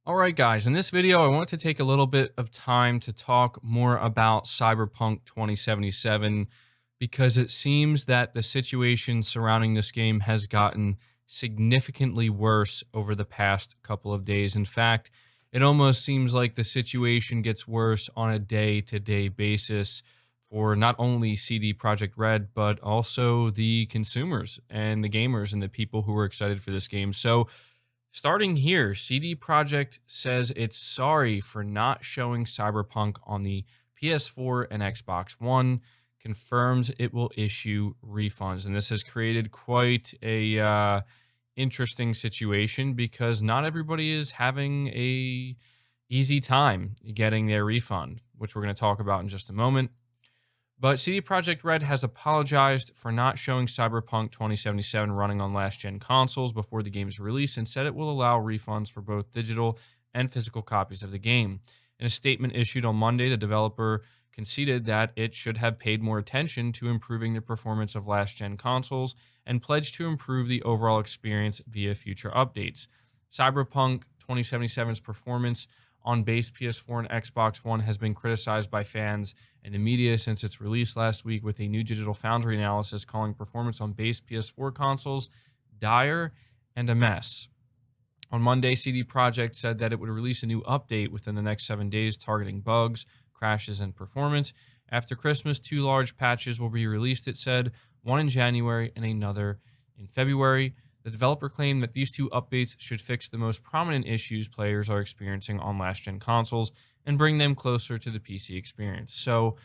All right, guys, in this video, I want to take a little bit of time to talk more about Cyberpunk 2077 because it seems that the situation surrounding this game has gotten significantly worse over the past couple of days. In fact, it almost seems like the situation gets worse on a day-to-day basis for not only CD Projekt Red, but also the consumers and the gamers and the people who are excited for this game. So, starting here, CD Projekt says it's sorry for not showing Cyberpunk on the PS4 and Xbox One, confirms it will issue refunds. And this has created quite a interesting situation because not everybody is having a easy time getting their refund, which we're going to talk about in just a moment. But CD Projekt Red has apologized for not showing Cyberpunk 2077 running on last-gen consoles before the game's release and said it will allow refunds for both digital and physical copies of the game. In a statement issued on Monday, the developer conceded that it should have paid more attention to improving the performance of last-gen consoles and pledged to improve the overall experience via future updates. Cyberpunk 2077's performance on base PS4 and Xbox One has been criticized by fans and the media since its release last week, with a new Digital Foundry analysis calling performance on base PS4 consoles dire and a mess. On Monday, CD Projekt said that it would release a new update within the next 7 days targeting bugs, crashes, and performance. After Christmas, 2 large patches will be released, it said, one in January and another in February. The developer claimed that these 2 updates should fix the most prominent issues players are experiencing on last-gen consoles and bring them closer to the PC experience. So,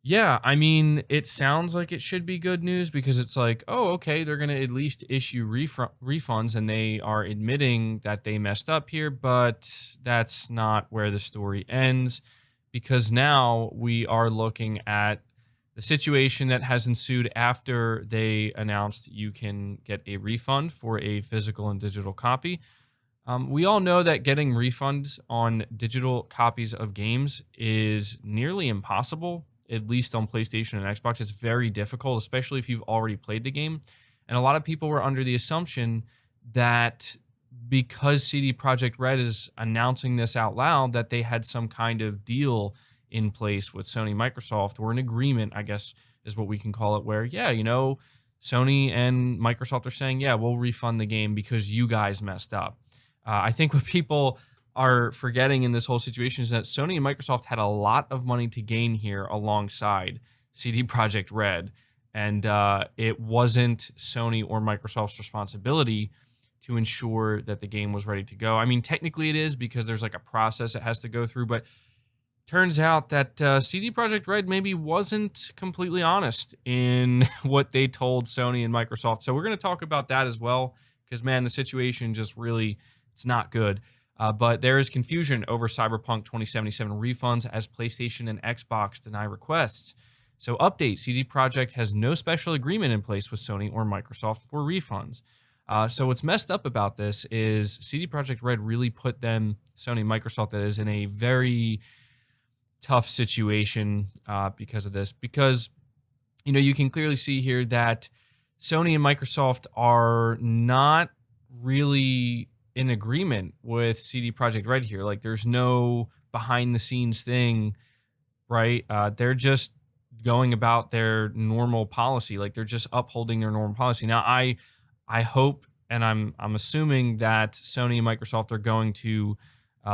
yeah, I mean, it sounds like it should be good news because it's like, oh, okay, they're going to at least issue refunds and they are admitting that they messed up here, but that's not where the story ends because now we are looking at the situation that has ensued after they announced you can get a refund for a physical and digital copy. We all know that getting refunds on digital copies of games is nearly impossible, at least on PlayStation and Xbox. It's very difficult, especially if you've already played the game. And a lot of people were under the assumption that because CD Projekt Red is announcing this out loud, that they had some kind of deal in place with Sony Microsoft, or an agreement, I guess is what we can call it, where, yeah, Sony and Microsoft are saying, yeah, we'll refund the game because you guys messed up. I think what people are forgetting in this whole situation is that Sony and Microsoft had a lot of money to gain here alongside CD Projekt Red, and it wasn't Sony or Microsoft's responsibility to ensure that the game was ready to go. I mean, technically it is because there's like a process it has to go through, but turns out that CD Projekt Red maybe wasn't completely honest in what they told Sony and Microsoft. So we're going to talk about that as well because, man, the situation just really, it's not good. But there is confusion over Cyberpunk 2077 refunds as PlayStation and Xbox deny requests. So update, CD Projekt has no special agreement in place with Sony or Microsoft for refunds. So what's messed up about this is CD Projekt Red really put them, Sony and Microsoft, that is, in a very tough situation because of this. Because, you can clearly see here that Sony and Microsoft are not really in agreement with CD Projekt Red here. Like, there's no behind the scenes thing, right? They're just going about their normal policy. Like, they're just upholding their normal policy. Now, I hope, and I'm assuming that Sony and Microsoft are going to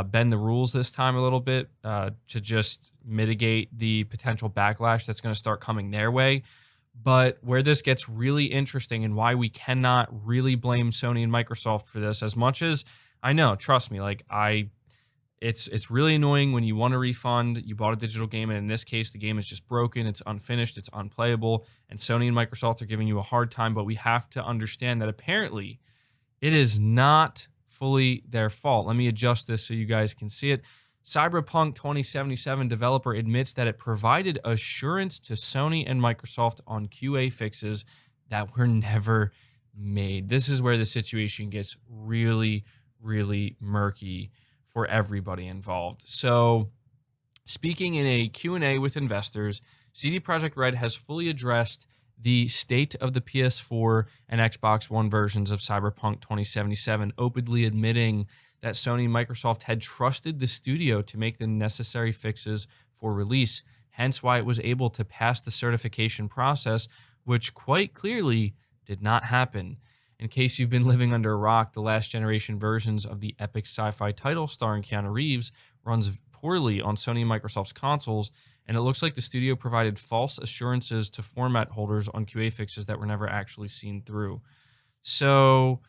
bend the rules this time a little bit to just mitigate the potential backlash that's going to start coming their way. But where this gets really interesting and why we cannot really blame Sony and Microsoft for this, as much as I know, trust me, it's really annoying when you want a refund, you bought a digital game, and in this case, the game is just broken, it's unfinished, it's unplayable, and Sony and Microsoft are giving you a hard time, but we have to understand that apparently it is not fully their fault. Let me adjust this so you guys can see it. Cyberpunk 2077 developer admits that it provided assurance to Sony and Microsoft on QA fixes that were never made. This is where the situation gets really, really murky for everybody involved. So, speaking in a Q&A with investors, CD Projekt Red has fully addressed the state of the PS4 and Xbox One versions of Cyberpunk 2077, openly admitting that Sony and Microsoft had trusted the studio to make the necessary fixes for release, hence why it was able to pass the certification process, which quite clearly did not happen. In case you've been living under a rock, the last generation versions of the epic sci-fi title starring Keanu Reeves runs poorly on Sony and Microsoft's consoles, and it looks like the studio provided false assurances to format holders on QA fixes that were never actually seen through. So,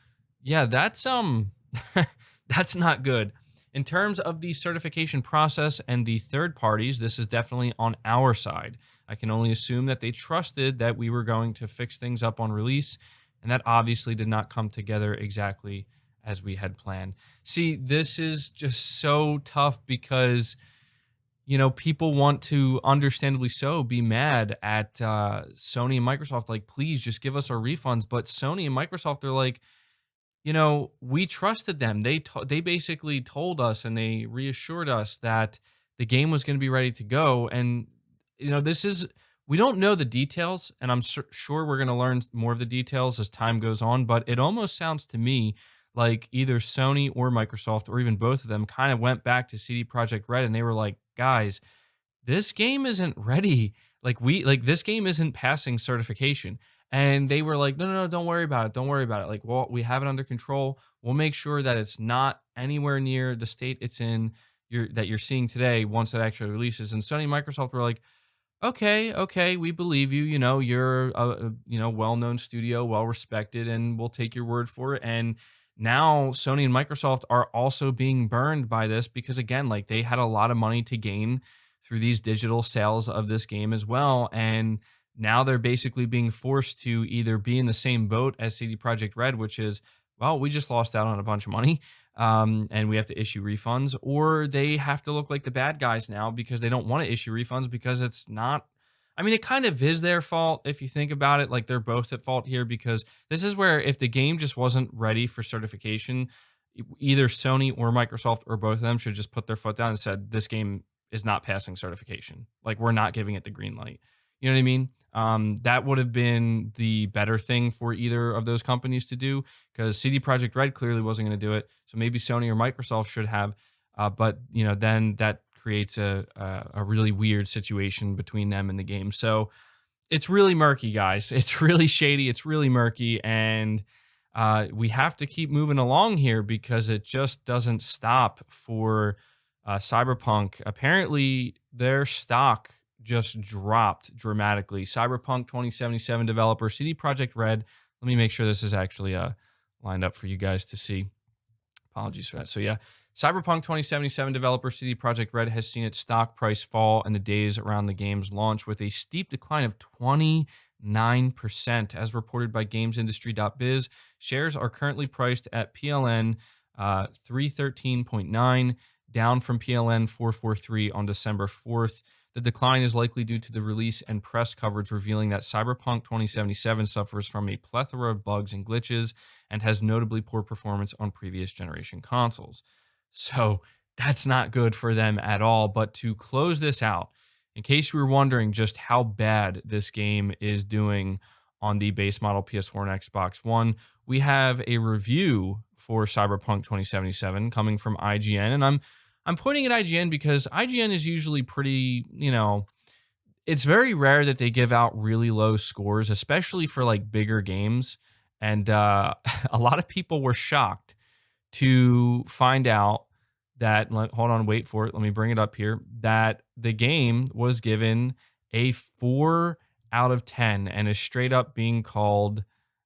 yeah, that's that's not good. In terms of the certification process and the third parties, this is definitely on our side. I can only assume that they trusted that we were going to fix things up on release, and that obviously did not come together exactly as we had planned. See, this is just so tough because, people want to, understandably so, be mad at Sony and Microsoft. Like, please just give us our refunds. But Sony and Microsoft are like, we trusted them. They basically told us and they reassured us that the game was going to be ready to go. And this is, we don't know the details, and I'm sure we're going to learn more of the details as time goes on. But it almost sounds to me like either Sony or Microsoft, or even both of them, kind of went back to CD Projekt Red and they were like, guys, this game isn't ready. Like this game isn't passing certification. And they were like, no, no, no, don't worry about it. Don't worry about it. Like, well, we have it under control. We'll make sure that it's not anywhere near the state it's in that you're seeing today once it actually releases. And Sony and Microsoft were like, okay, okay, we believe you. You're a well-known studio, well-respected, and we'll take your word for it. And now Sony and Microsoft are also being burned by this because, again, like, they had a lot of money to gain through these digital sales of this game as well. And now they're basically being forced to either be in the same boat as CD Projekt Red, which is, well, we just lost out on a bunch of money, and we have to issue refunds, or they have to look like the bad guys now because they don't want to issue refunds because it's not. I mean, it kind of is their fault if you think about it. Like, they're both at fault here because this is where, if the game just wasn't ready for certification, either Sony or Microsoft or both of them should just put their foot down and said, this game is not passing certification. Like, we're not giving it the green light. You know what I mean? That would have been the better thing for either of those companies to do, because CD Projekt Red clearly wasn't going to do it. So maybe Sony or Microsoft should have. But then that creates a really weird situation between them and the game. So it's really murky, guys. It's really shady. It's really murky. And we have to keep moving along here because it just doesn't stop for Cyberpunk. Apparently, their stock just dropped dramatically. Cyberpunk 2077 developer CD Projekt Red. Let me make sure this is actually lined up for you guys to see. Apologies for that. So yeah, Cyberpunk 2077 developer CD Projekt Red has seen its stock price fall in the days around the game's launch, with a steep decline of 29%, as reported by GamesIndustry.biz. Shares are currently priced at PLN 313.9, down from PLN 443 on December 4th. The decline is likely due to the release and press coverage revealing that Cyberpunk 2077 suffers from a plethora of bugs and glitches and has notably poor performance on previous generation consoles. So that's not good for them at all. But to close this out, in case you were wondering just how bad this game is doing on the base model PS4 and Xbox One, we have a review for Cyberpunk 2077 coming from IGN, and I'm pointing at IGN because IGN is usually pretty, it's very rare that they give out really low scores, especially for like bigger games. And a lot of people were shocked to find out that, hold on, wait for it. Let me bring it up here, that the game was given a 4 out of 10 and is straight up being called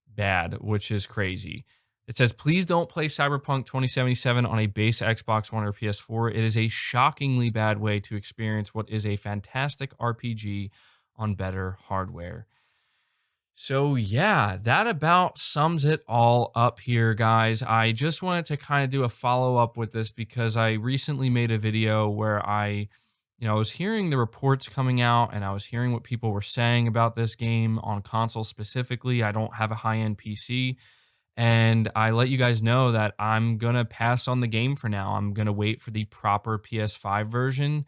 bad, which is crazy. It says, please don't play Cyberpunk 2077 on a base Xbox One or PS4. It is a shockingly bad way to experience what is a fantastic RPG on better hardware. So yeah, that about sums it all up here, guys. I just wanted to kind of do a follow-up with this because I recently made a video where I was hearing the reports coming out and I was hearing what people were saying about this game on console specifically. I don't have a high-end PC. And I let you guys know that I'm going to pass on the game for now. I'm going to wait for the proper PS5 version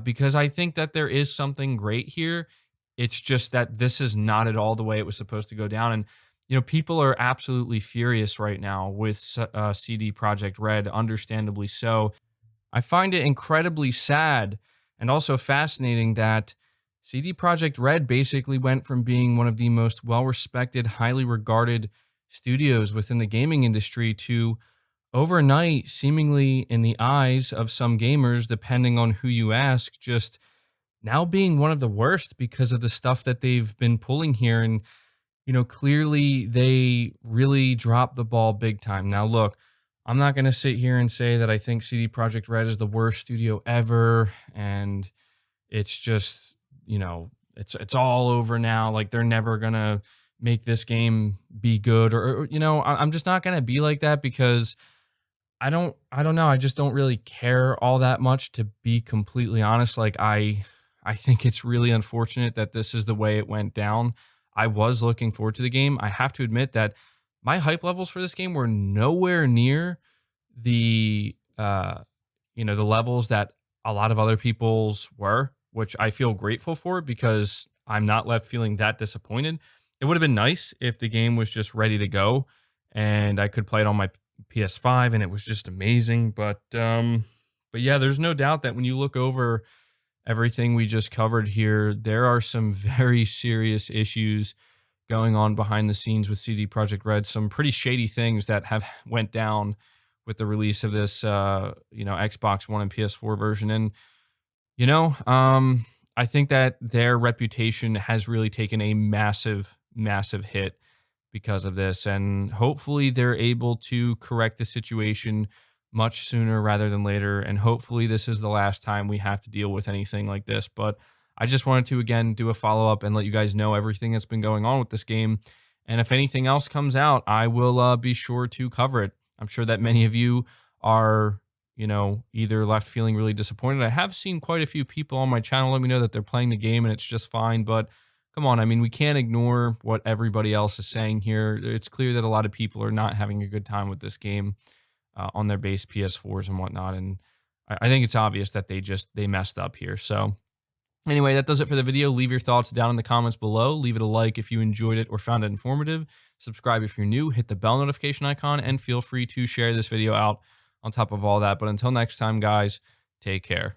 because I think that there is something great here. It's just that this is not at all the way it was supposed to go down. And, People are absolutely furious right now with CD Projekt Red, understandably so. I find it incredibly sad and also fascinating that CD Projekt Red basically went from being one of the most well-respected, highly regarded studios within the gaming industry to overnight, seemingly in the eyes of some gamers, depending on who you ask, just now being one of the worst because of the stuff that they've been pulling here. And clearly they really dropped the ball big time. Now, look, I'm not going to sit here and say that I think CD Projekt Red is the worst studio ever and it's just, it's all over now. Like they're never going to make this game be good I'm just not going to be like that because I don't know. I just don't really care all that much, to be completely honest. Like I think it's really unfortunate that this is the way it went down. I was looking forward to the game. I have to admit that my hype levels for this game were nowhere near the the levels that a lot of other people's were, which I feel grateful for because I'm not left feeling that disappointed. It would have been nice if the game was just ready to go and I could play it on my PS5 and it was just amazing. But yeah, there's no doubt that when you look over everything we just covered here, there are some very serious issues going on behind the scenes with CD Projekt Red. Some pretty shady things that have went down with the release of this, Xbox One and PS4 version. And I think that their reputation has really taken a massive, massive hit because of this. And hopefully they're able to correct the situation much sooner rather than later. And hopefully this is the last time we have to deal with anything like this. But I just wanted to, again, do a follow up and let you guys know everything that's been going on with this game. And if anything else comes out, I will be sure to cover it. I'm sure that many of you are, either left feeling really disappointed. I have seen quite a few people on my channel let me know that they're playing the game and it's just fine. But come on, I mean, we can't ignore what everybody else is saying here. It's clear that a lot of people are not having a good time with this game on their base PS4s and whatnot. And I think it's obvious that they messed up here. So anyway, that does it for the video. Leave your thoughts down in the comments below. Leave it a like if you enjoyed it or found it informative. Subscribe if you're new. Hit the bell notification icon and feel free to share this video out on top of all that. But until next time, guys, take care.